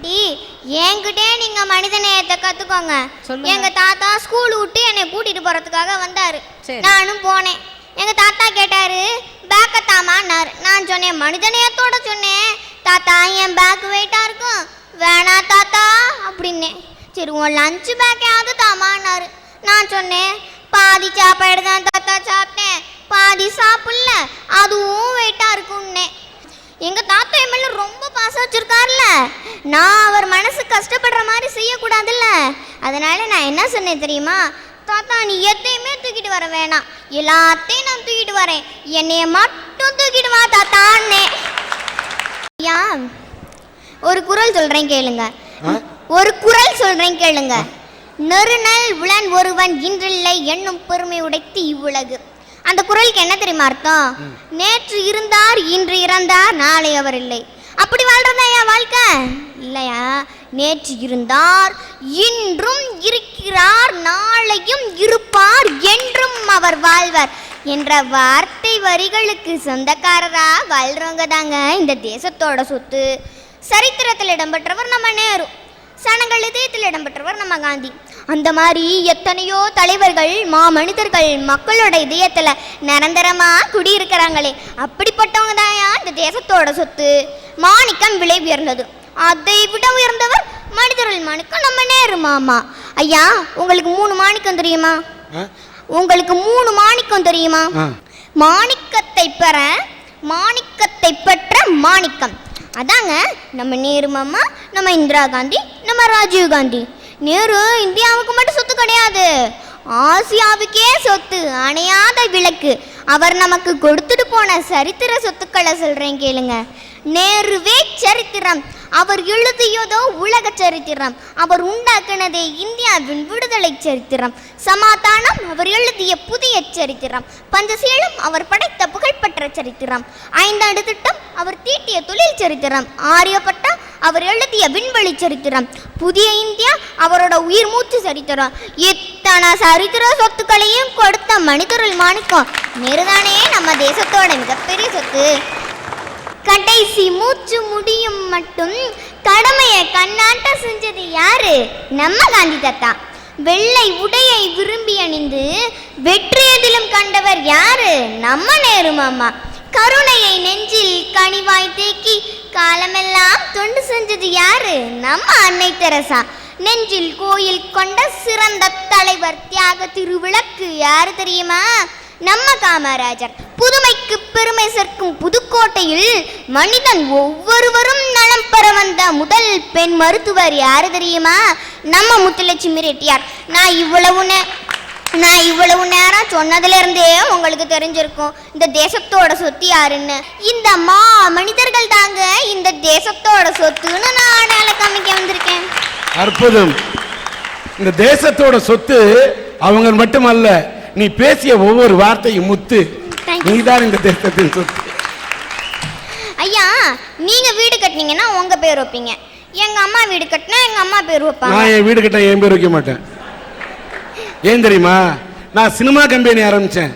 Aunty, என்கிட்டே நீங்க மனித நேயத்தை கத்துக்கோங்க. எங்க தாத்தா ஸ்கூல் விட்டு என்னை கூட்டிட்டு போறதுக்காக வந்தாரு. நானும் போனேன். எங்க தாத்தா கேட்டாரு, பேக்க தாமான்னாரு. நான் சொன்னேன், மனித நேயத்தோட சொன்னேன். தாத்தா, என் பேக் வெயிட்டா இருக்கும், வேணா தாத்தா அப்படின்னேன். சரி, உன் லஞ்ச் பேக்கையாவது தாமான்னாரு. நான் சொன்னேன், பாதி சாப்பாடு தான் தாத்தா சாப்பிட்டேன், பாதி சாப்பிடல, அதுவும் வெயிட்டா இருக்குன்னே. எங்க தாத்தா என் மேல ரொம்ப பாசம் வச்சிருக்காருல்ல, நான் அவர் மனசு கஷ்டப்படுற மாதிரி செய்யக்கூடாதுல்ல. அதனால நான் என்ன சொன்னேன் தெரியுமா? தாத்தா, நீ எதையுமே தூக்கிட்டு வர வேணாம், எல்லாத்தையும் நான் தூக்கிட்டு வரேன், என்னைய மட்டும் தூக்கிட்டு வா தாத்தான்னே. ஐயா, ஒரு குறள் சொல்றேன் கேளுங்க. ஒரு குறள் சொல்றேன் கேளுங்க. நெருநல் உளன் ஒருவன் இன்றில்லை என்னும் பெருமை உடைத்து இவ்வுலகு. அந்த குறளுக்கு என்ன தெரியுமா அர்த்தம்? நேற்று இருந்தார், இன்று இறந்தார், நாளை அவர் இல்லை. அப்படி வாழ்றதா என் வாழ்க்கை இல்லையா? நேற்று இருந்தார், இன்றும் இருக்கிறார், நாளையும் இருப்பார், என்றும் அவர் வாழ்வார் என்ற வார்த்தை வரிகளுக்கு சொந்தக்காரரா வாழ்றவங்க தாங்க இந்த தேசத்தோட சொத்து. சரித்திரத்தில் இடம்பெற்றவர் நம்ம நேரு, சனங்கள் இதயத்தில் இடம்பெற்றவர் நம்ம காந்தி. அந்த மாதிரி எத்தனையோ தலைவர்கள், மாமனிதர்கள் மக்களோட இதயத்துல நிரந்தரமா குடியிருக்கிறாங்களே, அப்படிப்பட்டவங்க தான் இந்த தேசத்தோட சொத்து. மாணிக்கம் விலை உயர்ந்தது, அதை விட உயர்ந்தவர் மனிதர்கள் மாணிக்கம் நம்ம நேரு மாமா. ஐயா, உங்களுக்கு 3 மாணிக்கம் தெரியுமா? உங்களுக்கு 3 மாணிக்கம் தெரியுமா? மாணிக்கத்தை பெற, மாணிக்கத்தை பெற்ற மாணிக்கம், அதாங்க நம்ம நேரு மாமா, நம்ம இந்திரா காந்தி, நம்ம ராஜீவ் காந்தி. நேரு இந்தியாவுக்கு மட்டும் சொத்து கிடையாது, ஆசியாவுக்கே சொத்து, அணையாத விளக்கு. அவர் நமக்கு கொடுத்துட்டு போன சரித்திர சொத்துக்களை சொல்றேன் கேளுங்க. நேருவே சரித்திரம், அவர் எழுதியதோ உலக சரித்திரம், அவர் உண்டாக்குனதே இந்தியாவின் விடுதலை சரித்திரம். சமாதானம் அவர் எழுதிய புதிய சரித்திரம், பஞ்சசீலம் அவர் படைத்த புகழ்பெற்ற சரித்திரம், 5 ஆண்டு திட்டம் அவர் தீட்டிய தொழில் சரித்திரம், ஆரியப்பட்டா அவர் எழுதிய விண்வெளி சரித்திரம், புதிய இந்தியா அவரோட உயிர் மூச்சு சரித்திரம். இத்தனை சரித்திர சொத்துக்களையும் கொடுத்த மனிதர்கள் மாணிக்கம் நேருதானே நம்ம தேசத்தோட மிகப்பெரிய சொத்து. கடைசி மூச்சு முடியும் மட்டும் கடமையை கண்ணாட்ட செஞ்சது யாரு? நம்ம காந்தி தாத்தா. வெள்ளை உடையை விரும்பி அணிந்து வெற்றியதிலும் கண்டவர் யாரு? நம்ம நேரு மாமா. கருணையை நெஞ்சில் கனிவாய் தேக்கி காலமெல்லாம் தொண்டு செஞ்சது யாரு? நம்ம அன்னை தெரசா. நெஞ்சில் கோயில் கொண்ட சிறந்த தலைவர், தியாக திருவிளக்கு யாரு தெரியுமா? நம்ம காமராஜர். புதுமைக்கு பெருமை சேர்க்கும் புதுக்கோட்டையில் மனிதன் ஒவ்வொருவரும் நலம் பெற வந்த முதல் பெண் மருத்துவர் யாரு தெரியுமா? நம்ம முத்துலட்சுமி ரெட்டியார். நான் இவ்வளவு நேரம் சொன்னதுல இருந்தே உங்களுக்கு தெரிஞ்சிருக்கும் இந்த தேசத்தோட சொத்து யாருன்னு. இந்த மனிதர்கள் தாங்க இந்த தேசத்தோட சொத்துன்னு நான் அடையாள காமிக்க வந்திருக்கேன். அற்புதம். இந்த தேசத்தோட சொத்து அவங்க மட்டுமல்ல, நீ பேசிய ஒவ்வொரு வார்த்தையும் முத்து. நீதான் இந்த தேசத்தின் சொத்து. ஐயா, நீங்க வீடு கட்டினீங்கன்னா உங்க பேர் வைப்பீங்க, எங்க அம்மா வீடு கட்டினா எங்க அம்மா பேர் வைப்பாங்க. நான் என் வீடு கட்டினா என் பேர் வைக்க மாட்டேன். ஏன் தெரியுமா? நான் சினிமா கம்பெனி ஆரம்பிச்சேன்.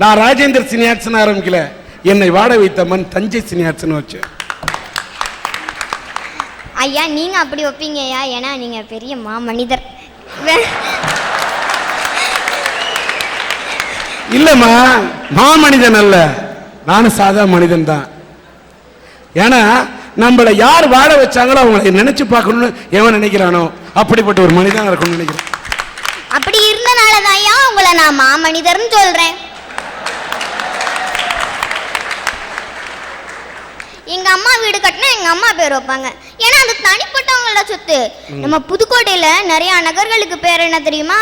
நான் ராஜேந்தர் சினியாட்சன் ஆரம்பிக்கல, என்னை வாட வைத்த மண் தஞ்சை சினியாட்சன் வச்சேன். ஐயா, நீங்க அப்படி வைப்பீங்க ஐயா, ஏன்னா நீங்க பெரிய மாமனிதர். இல்லம்மா, மாமனிதன் அல்ல, நானும் சாதா மனிதன் தான். ஏன்னா நம்மளை யார் வாழ வச்சாங்களோ அவங்களை நினைச்சு பார்க்கணும்னு எவன் நினைக்கிறானோ அப்படிப்பட்ட ஒரு மனிதன் இருக்கணும்னு நினைக்கிறேன். அப்படி இருந்தனாலதான் ஐயா உங்களை நான் மாமனிதர்னு சொல்றேன். எங்க அம்மா வீடு கட்டினா எங்க அம்மா பேர் வைப்பாங்க, ஏன்னா அது தனிப்பட்டவங்களோட சொத்து. நம்ம புதுக்கோட்டையில நிறைய நகர்களுக்கு பேர் என்ன தெரியுமா?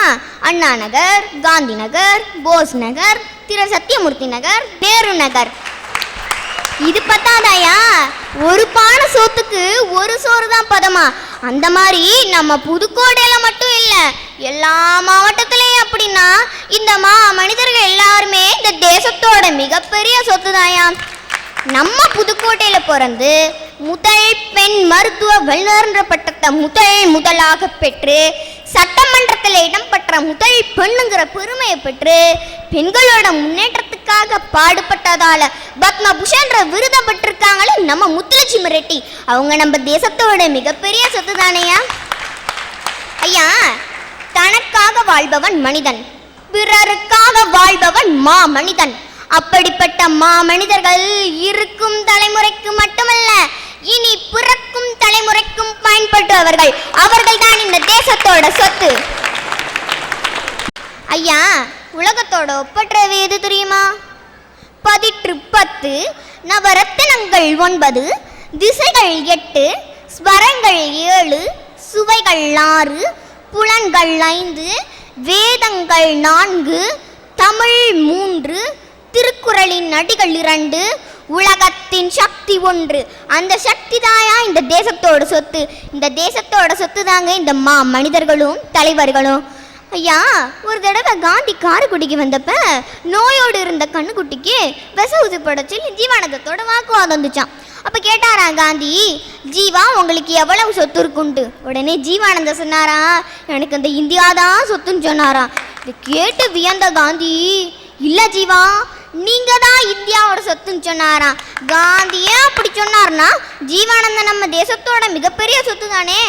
அண்ணா நகர், காந்தி நகர், போஸ் நகர், திரு சத்தியமூர்த்தி நகர், நேரு நகர். இது பத்தாதாயா, ஒரு பானை சோத்துக்கு ஒரு சோறு தான் பதமா. அந்த மாதிரி நம்ம புதுக்கோட்டையில மட்டும் இல்ல, எல்லா மாவட்டத்திலையும் அப்படின்னா இந்த மனிதர்கள் எல்லாருமே இந்த தேசத்தோட மிகப்பெரிய சொத்து தாயா. நம்ம புதுக்கோட்டையில பிறந்து முதல் பெண் மருத்துவ வல்லுநர் பட்டத்தை முதலாக பெற்று சட்டமன்றத்தில் இடம்பெற்ற முதல் பெண்ணுங்கிற பெருமையை பெற்று பெண்களோட முன்னேற்றத்துக்காக பாடுபட்டதால பத்மபூஷன்ற விருதை பெற்றிருக்காங்களே நம்ம முத்துலட்சுமி ரெட்டி. அவங்க நம்ம தேசத்தோட மிகப்பெரிய சொத்து தானையா ஐயா. தனக்காக வாழ்பவன் மனிதன், பிறருக்காக வாழ்பவன் மா மனிதன். அப்படிப்பட்ட மா மனிதர்கள் இருக்கும் தலைமுறைக்கு மட்டுமல்ல, இனி பிறக்கும் தலைமுறைக்கும் பயன்படுபவர்கள். அவர்கள் தான் இந்த தேசத்தோட சொத்து ஐயா. உலகத்தோட ஒப்பற்றது எது தெரியுமா? பதிற்று 10, நவரத்தினங்கள் 9, திசைகள் 8, ஸ்வரங்கள் 7, சுவைகள் 6, புலன்கள் 5, வேதங்கள் 4, தமிழ் 3, திருக்குறளின் அடிகள் 2, உலகத்தின் சக்தி 1. அந்த சக்தி தாயா இந்த தேசத்தோட சொத்து. இந்த தேசத்தோட சொத்து தாங்க இந்த மா மனிதர்களும் தலைவர்களும் ஐயா. ஒரு தடவை காந்தி காரைக்குடிக்கு வந்தப்ப நோயோடு இருந்த கண்ணுக்குட்டிக்கு விச ஊசி படைச்சு ஜீவானந்தத்தோட வாக்குவாதம் வந்துச்சான். அப்போ கேட்டாரா காந்தி, ஜீவா உங்களுக்கு எவ்வளவு சொத்து இருக்குன்ட்டு. உடனே ஜீவானந்த சொன்னாரா, எனக்கு இந்த இந்தியா தான் சொத்துன்னு சொன்னாரா. இதை கேட்டு வியந்த காந்தி, இல்லை ஜீவா நீங்க தான் இந்தியாவோட சொத்துன்னு சொன்னாரா. காந்தியே அப்படி சொன்னார்னா ஜீவானந்தன் நம்ம தேசத்தோட மிகப்பெரிய சொத்து தானே.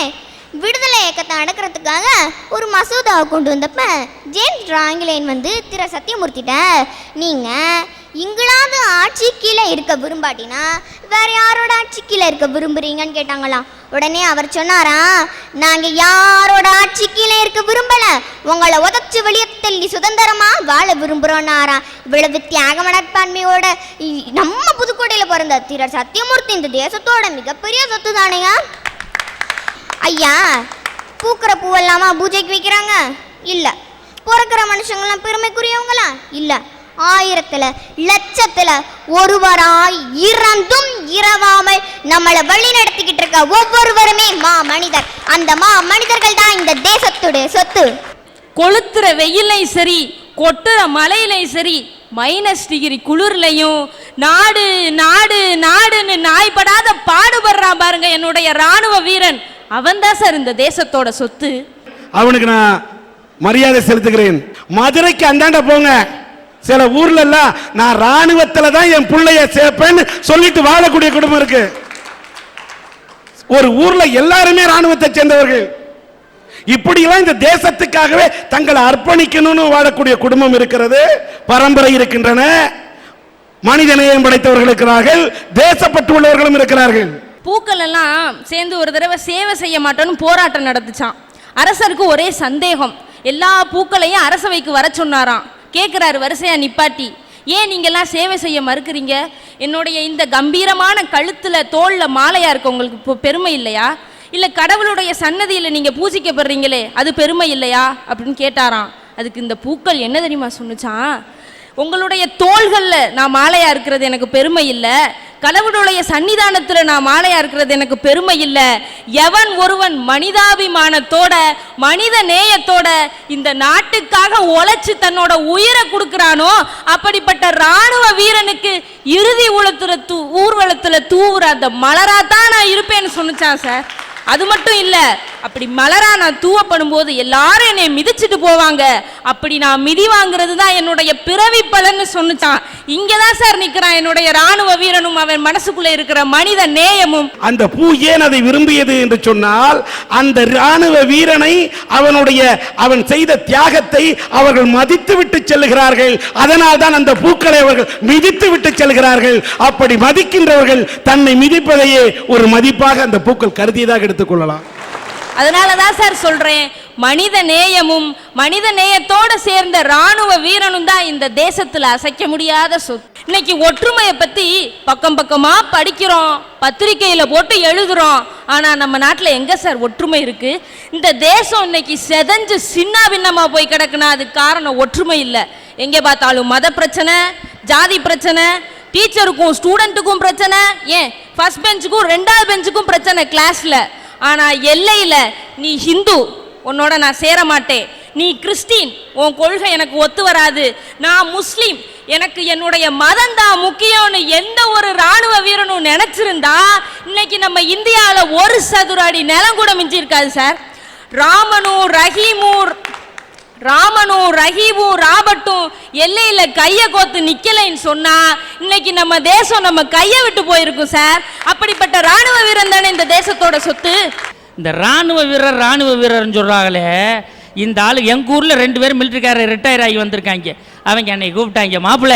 விடுதலை இயக்கத்தை அடக்கிறதுக்காக ஒரு மசோதாவை கொண்டு வந்தப்ப ஜேம்ஸ் ராங்கிலேன் வந்து திரு சத்தியமூர்த்திட்ட, நீங்கள் இங்கிலாந்து ஆட்சி கீழே இருக்க விரும்பாட்டினா வேற யாரோட ஆட்சி கீழே இருக்க விரும்புறீங்கன்னு கேட்டாங்களாம். உடனே அவர் சொன்னாரா, நாங்கள் யாரோட ஆட்சி கீழே இருக்க விரும்பலை, உங்களை உதச்சு வெளியே தள்ளி சுதந்திரமா வாழ விரும்புகிறோன்னாரா. இவ்வளவு தியாக மனப்பான்மையோட நம்ம புதுக்கோட்டையில் பிறந்த திரு சத்தியமூர்த்தி இந்த தேசத்தோட மிகப்பெரிய சொத்து தானேங்க ஐயா. பூக்கிற பூவெல்லாமா பூஜைக்கு வைக்கிறாங்க? இல்லை. பிறக்கிற மனுஷங்களாம் பெருமைக்குரியவங்களா? இல்லை. 1000ல் லட்சத்தில் ஒருவராய் இறந்தும் இரவாமல் நம்மளை வழி நடத்திக்கிட்டு இருக்க ஒவ்வொருவருமே மா மனிதர். அந்த மா மனிதர்கள் தான் இந்த தேசத்துடைய சொத்து. கொளுத்துற வெயிலையும் சரி, கொட்டுற மழையிலையும் சரி, -டிகிரி குளிர்லையும் நாடு நாடு நாடுன்னு நாய்படாத பாடுபடுறான் பாருங்க என்னுடைய ராணுவ வீரன். அவன் தான் சார் இந்த தேசத்தோட சொத்து. அவனுக்கு நான் மரியாதை செலுத்துகிறேன். மதுரைக்கு அந்தாண்ட போங்க, சில ஊர்ல எல்லாம் நான் ராணுவத்துல தான் என் பிள்ளைய சேர்ப்பேன்னு சொல்லிட்டு வாழக்கூடிய குடும்பம் இருக்கு. ஒரு ஊர்ல எல்லாருமே ராணுவத்தை சேர்ந்தவர்கள். இப்படியெல்லாம் இந்த தேசத்துக்காகவே தங்களை அர்ப்பணிக்கணும்னு வாழக்கூடிய குடும்பம் இருக்கிறது, பரம்பரை இருக்கின்றன. மனித நேயம் படைத்தவர்கள் இருக்கிறார்கள், தேசப்பட்டு உள்ளவர்களும் இருக்கிறார்கள். பூக்கள் எல்லாம் சேர்ந்து ஒரு தடவை சேவை செய்ய மாட்டோன்னு போராட்டம் நடந்துச்சான். அரசருக்கு ஒரே சந்தேகம், எல்லா பூக்களையும் அரசவைக்கு வர சொன்னாராம். கேட்குறாரு வரிசையா நிப்பாட்டி, ஏன் நீங்கள்லாம் சேவை செய்ய மறுக்கிறீங்க? என்னுடைய இந்த கம்பீரமான கழுத்தில் தோளில் மாலையா இருக்க உங்களுக்கு இப்போ பெருமை இல்லையா? இல்லை கடவுளுடைய சன்னதியில் நீங்கள் பூஜிக்கப்படுறீங்களே அது பெருமை இல்லையா அப்படின்னு கேட்டாராம். அதுக்கு இந்த பூக்கள் என்ன தெரியுமா சொன்னுச்சான், உங்களுடைய தோள்களில் நான் மாலையா இருக்கிறது எனக்கு பெருமை இல்லை, கடவுளுடைய சன்னிதானத்தில் நான் மாலையா இருக்கிறது எனக்கு பெருமை இல்லை. எவன் ஒருவன் மனிதாபிமானத்தோட மனித நேயத்தோட இந்த நாட்டுக்காக உழைச்சு தன்னோட உயிரை கொடுக்கிறானோ அப்படிப்பட்ட ராணுவ வீரனுக்கு இறுதி ஊர்வலத்துல தூவுற அந்த மலராத்தான் நான் இருப்பேன்னு சொன்னிச்சான் சார். அது மட்டும் இல்லை, அப்படி மலரா நான் தூவப்படும் போது எல்லாரும் என்னை மிதிச்சுட்டு போவாங்க, அப்படி நான் மிதி வாங்குறது தான் என்னுடைய பிறவி பலன்னு சொன்னிச்சான். இங்கதான் சார் நிற்கிறான் என்னுடைய ராணுவ வீரனும் அவன் மனசுக்குள்ள இருக்கிற மனித நேயமும். அந்த பூ ஏன் அதை விரும்பியது என்று சொன்னால், அந்த ராணுவ வீரனை அவன் செய்த தியாகத்தை அவர்கள் மதித்து விட்டு செல்லுகிறார்கள். அதனால் தான் அந்த பூக்களை அவர்கள் மிதித்து விட்டு செல்கிறார்கள். அப்படி மதிக்கின்றவர்கள் தன்னை மிதிப்பதையே ஒரு மதிப்பாக அந்த பூக்கள் கருதியதாக எடுத்துக்கொள்ளலாம். அதனாலதான் சார் சொல்றேன், மனித நேயமும் மனித நேயத்தோட சேர்ந்த ராணுவ வீரனும் தான் இந்த தேசத்துல அசைக்க முடியாத சொத்து. இன்னைக்கு ஒற்றுமையை பத்தி பக்கம் பக்கமா படிக்கிறோம், பத்திரிகையில போட்டு எழுதுறோம். ஆனா நம்ம நாட்டுல எங்க சார் ஒற்றுமை இருக்கு? இந்த தேசம் இன்னைக்கு செதஞ்சு சின்ன பின்னமா போய் கிடக்குனா அதுக்கு காரணம் ஒற்றுமை இல்லை. எங்க பார்த்தாலும் மத பிரச்சனை, ஜாதி பிரச்சனை, டீச்சருக்கும் ஸ்டூடெண்ட்டுக்கும் பிரச்சனை, ஏன் ஃபர்ஸ்ட் பெஞ்சுக்கும் 2வது பெஞ்சுக்கும் பிரச்சனை கிளாஸ்ல. ஆனா எல்லையில நீ ஹிந்து, உன்னோட நான் சேர மாட்டேன், நீ கிறிஸ்டின், உன் கொள்கை எனக்கு ஒத்து வராது, நான் முஸ்லீம், எனக்கு என்னுடைய மதம் தான் முக்கியம்னு எந்த ஒரு ராணுவ வீரனும் நினைச்சிருந்தா இன்னைக்கு நம்ம இந்தியாவில் 1 சதுர அடி நிலம் கூட மிஞ்சி இருக்காது சார். ராமனும் ரஹீமும் ராபர்ட்டும் எல்லையில கைய கோத்து நிக்கலைன்னு சொன்னா இன்னைக்கு நம்ம தேசம் நம்ம கையை விட்டு போயிருக்கும் சார். அப்படிப்பட்ட ராணுவ வீரன் தானே இந்த தேசத்தோட சொத்து. இந்த ராணுவ வீரர்னு சொல்றாங்களே, இந்த ஆளு எங்க ஊர்ல 2 பேர் மிலிட்டரிக்காரர் ரிட்டையர் ஆகி வந்திருக்காங்க. அவங்க என்னை கூப்பிட்டாங்க, மாப்பிள்ள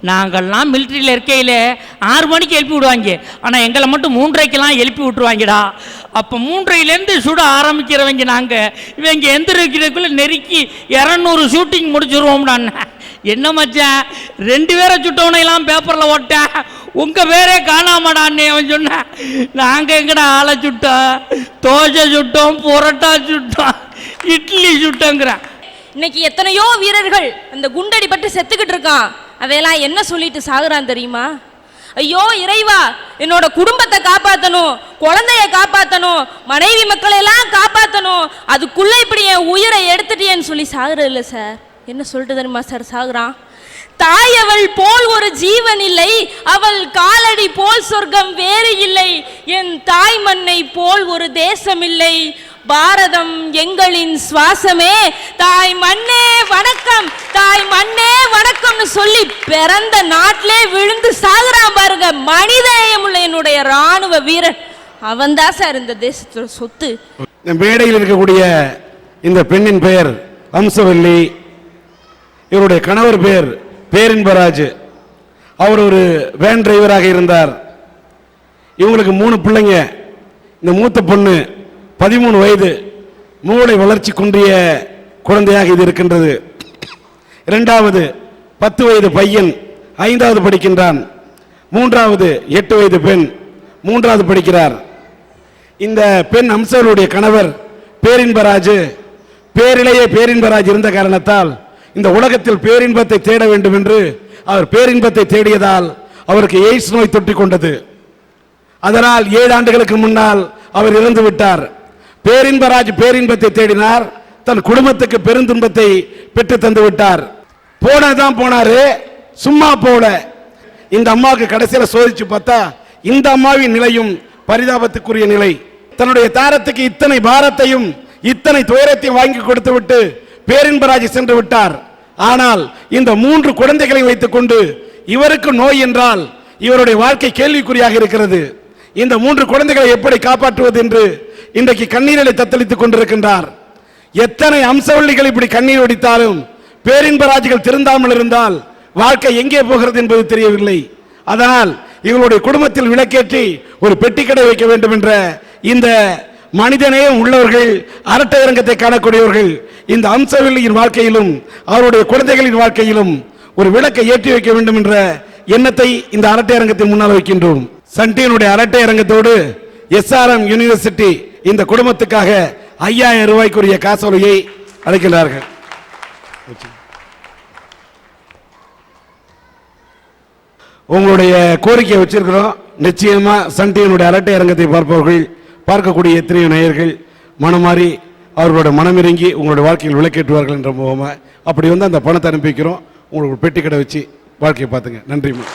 நாங்கள்லாம் மிலிட்டரியில் இருக்கையில் 6 மணிக்கு எழுப்பி விடுவாங்க, ஆனால் எங்களை மட்டும் 3:30க்கெல்லாம் எழுப்பி விட்டுருவாங்கடா. அப்போ 3:30லேருந்து சுட ஆரம்பிக்கிறவங்க நாங்கள். இவங்க எந்திரிக்கிறதுக்குள்ளே நெருக்கி 200 ஷூட்டிங் முடிச்சிருவோம்டான்னு. என்ன மச்சான் 2 பேரை சுட்டவனையெல்லாம் பேப்பரில் ஓட்டேன், உங்கள் பேரே காணாமடான்னு அவன் சொன்னேன். நாங்கள் எங்கடா ஆளை சுட்டோம், தோசை சுட்டோம், புரோட்டா சுட்டோம், இட்லி சுட்டோங்கிறேன். இன்னைக்கு எத்தனையோ வீரர்கள் அந்த குண்டடி பட்டு செத்துக்கிட்டு இருக்கான். அதையெல்லாம் என்ன சொல்லிட்டு சாகுறான் தெரியுமா? ஐயோ இறைவா, என்னோட குடும்பத்தை காப்பாற்றணும், குழந்தைய காப்பாற்றணும், மனைவி மக்களை எல்லாம் காப்பாற்றணும், அதுக்குள்ள இப்படி என் உயிரை எடுத்துட்டேன்னு சொல்லி சாகுறது இல்லை சார். என்ன சொல்லிட்டு தெரியுமா சார் சாகுறான்? தாயவள் போல் ஒரு ஜீவன் இல்லை, அவள் காலடி போல் சொர்க்கம் வேறு இல்லை, என் தாய் மண்ணை போல் ஒரு தேசம் இல்லை, பாரதம் எங்களின் சுவாசமே, தாய் மண்ணே வணக்கம், தாய் மண்ணே வணக்கம்னு சொல்லி பிறந்த நாட்டிலே விழுந்து சாகுறான் பாருங்க. மனிதநேயமுள்ள என்னுடைய ராணுவ வீரன் அவன்தான் சார் இந்த தேசத்தோட சொத்து. மேடையில் இருக்கக்கூடிய இந்த பெண்ணின் பெயர் அம்சவல்லி. இவருடைய கணவர் பெயர் பேரின்பராஜ். அவர் ஒரு வேன் டிரைவராக இருந்தார். இவங்களுக்கு 3 பிள்ளைங்க. இந்த மூத்த பொண்ணு 13 வயது, மூளை வளர்ச்சி குன்றிய குழந்தையாக இது இருக்கின்றது. 2வது 10 வயது பையன் 5வது படிக்கின்றான். 3வது 8 வயது பெண் 3வது படிக்கிறார். இந்த பெண் அம்சவல்லியுடைய கணவர் பேரின்பராஜ். பேரிலேயே பேரின்பராஜ் இருந்த காரணத்தால் இந்த உலகத்தில் பேரின்பத்தை தேட வேண்டும் என்று அவர் பேரின்பத்தை தேடியதால் அவருக்கு எய்ட்ஸ் நோய் தொற்றிக் கொண்டது. அதனால் 7 ஆண்டுகளுக்கு முன்னால் அவர் இறந்து விட்டார். பேரின்பராஜ் பேரின்பத்தை தேடினார், தன் குடும்பத்துக்கு பெருந்துன்பத்தை பெற்று தந்து விட்டார். போனதான் போனாரு, சும்மா போல. இந்த அம்மாவுக்கு கடைசியில் சோதிச்சு பார்த்தா இந்த அம்மாவின் நிலையும் பரிதாபத்துக்குரிய நிலை. தன்னுடைய தாரத்துக்கு இத்தனை பாரத்தையும் இத்தனை துயரத்தையும் வாங்கி கொடுத்து விட்டு பேரின்பராஜ் சென்று விட்டார். ஆனால் இந்த 3 குழந்தைகளை வைத்துக் கொண்டு இவருக்கு நோய் என்றால் இவருடைய வாழ்க்கை கேள்விக்குறியாக இருக்கிறது. இந்த 3 குழந்தைகளை எப்படி காப்பாற்றுவது என்று இன்றைக்கு கண்ணீரிலே தத்தளித்துக் கொண்டிருக்கின்றார். எத்தனை அம்சவல்லிகள் இப்படி கண்ணீர் வடித்தாலும் பேரின்பராஜ்கள் திருந்தாமல் இருந்தால் வாழ்க்கை எங்கே போகிறது என்பது தெரியவில்லை. அதனால் இவங்களுடைய குடும்பத்தில் விளக்கேற்றி ஒரு பெட்டிக்கடை வைக்க வேண்டும் என்ற இந்த மனிதநேயம் உள்ளவர்கள், அரட்டை அரங்கத்தை காணக்கூடியவர்கள் இந்த அம்சவல்லியின் வாழ்க்கையிலும் அவருடைய குழந்தைகளின் வாழ்க்கையிலும் ஒரு விளக்கை ஏற்றி வைக்க வேண்டும் என்ற எண்ணத்தை இந்த அரட்டை அரங்கத்தின் முன்னால் வைக்கின்றோம். சன்டியினுடைய அரட்டை அரங்கத்தோடு SRM யூனிவர்சிட்டி இந்த குடும்பத்துக்காக 5000 ரூபாய்க்குரிய காசோலையை அளிக்கிறார்கள். உங்களுடைய கோரிக்கையை வச்சிருக்கிறோம். நிச்சயமா சன்டியினுடைய அரட்டை அரங்கத்தை பார்ப்பவர்கள், பார்க்கக்கூடிய எத்தனையோ நேயர்கள் மனமாறி அவர்களோட மனமிறங்கி உங்களுடைய வாழ்க்கையில் விளக்கேற்றுவார்கள் என்ற முகமாக அப்படி வந்து அந்த பணத்தை அனுப்பி வைக்கிறோம். உங்களுக்கு பெட்டி கடை வச்சு வாழ்க்கையை பார்த்துங்க. நன்றிம்மா.